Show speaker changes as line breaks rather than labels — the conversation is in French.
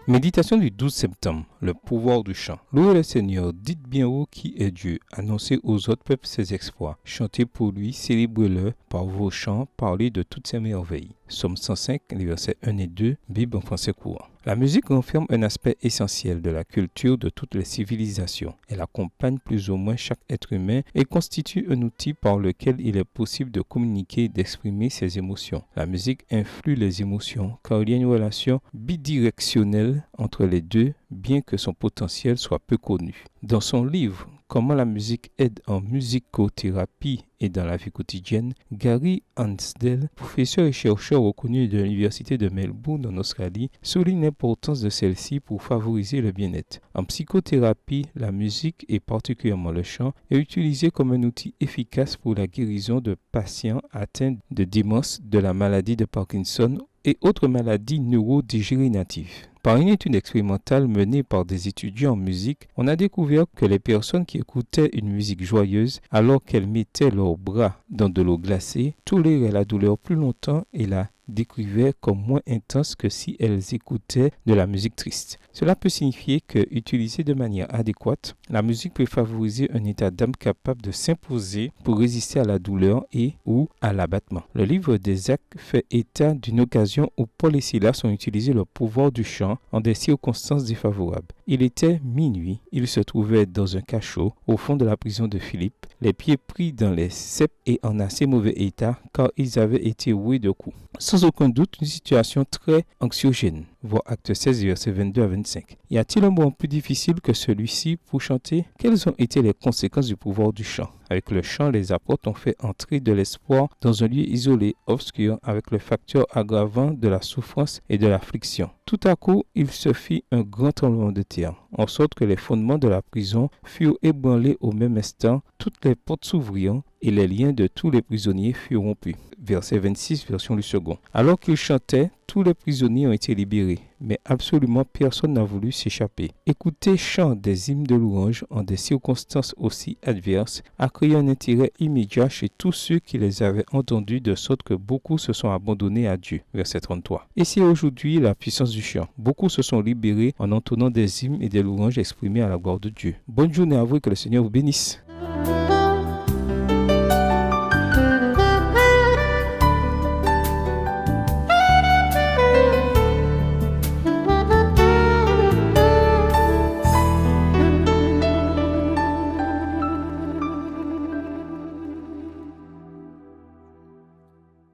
Méditation du 12 septembre, le pouvoir du chant. Louez le Seigneur, dites bien haut qui est Dieu, annoncez aux autres peuples ses exploits, chantez pour lui, célébrez-le par vos chants, parlez de toutes ses merveilles. Psaume 105, les versets 1 et 2, Bible en français courant. La musique renferme un aspect essentiel de la culture de toutes les civilisations. Elle accompagne plus ou moins chaque être humain et constitue un outil par lequel il est possible de communiquer et d'exprimer ses émotions. La musique influe les émotions car il y a une relation bidirectionnelle entre les deux, bien que son potentiel soit peu connu. Dans son livre « Comment la musique aide en musicothérapie et dans la vie quotidienne », Gary Ansdell, professeur et chercheur reconnu de l'Université de Melbourne en Australie, souligne l'importance de celle-ci pour favoriser le bien-être. En psychothérapie, la musique et particulièrement le chant est utilisée comme un outil efficace pour la guérison de patients atteints de démence, de la maladie de Parkinson et autres maladies neurodégénératives. Par une étude expérimentale menée par des étudiants en musique, on a découvert que les personnes qui écoutaient une musique joyeuse alors qu'elles mettaient leurs bras dans de l'eau glacée toléraient la douleur plus longtemps et la décrivaient comme moins intense que si elles écoutaient de la musique triste. Cela peut signifier que, utilisée de manière adéquate, la musique peut favoriser un état d'âme capable de s'imposer pour résister à la douleur et ou à l'abattement. Le livre d'Isaac fait état d'une occasion où Paul et Silas ont utilisé le pouvoir du chant en des circonstances défavorables. Il était minuit, ils se trouvaient dans un cachot au fond de la prison de Philippe, les pieds pris dans les ceps et en assez mauvais état car ils avaient été roués de coups. Sans aucun doute, une situation très anxiogène. Voir Acte 16, versets 22 à 25. Y a-t-il un moment plus difficile que celui-ci pour chanter? Quelles ont été les conséquences du pouvoir du chant? Avec le chant, les apôtres ont fait entrer de l'espoir dans un lieu isolé, obscur, avec le facteur aggravant de la souffrance et de l'affliction. Tout à coup, il se fit un grand tremblement de terre, en sorte que les fondements de la prison furent ébranlés au même instant, toutes les portes s'ouvrirent et les liens de tous les prisonniers furent rompus. Verset 26, version du second. Alors qu'ils chantaient, tous les prisonniers ont été libérés, mais absolument personne n'a voulu s'échapper. Écouter chant des hymnes de louange en des circonstances aussi adverses a créé un intérêt immédiat chez tous ceux qui les avaient entendus, de sorte que beaucoup se sont abandonnés à Dieu. Verset 33. Et c'est aujourd'hui la puissance du chant. Beaucoup se sont libérés en entonnant des hymnes et des louanges exprimés à la gloire de Dieu. Bonne journée à vous et que le Seigneur vous bénisse.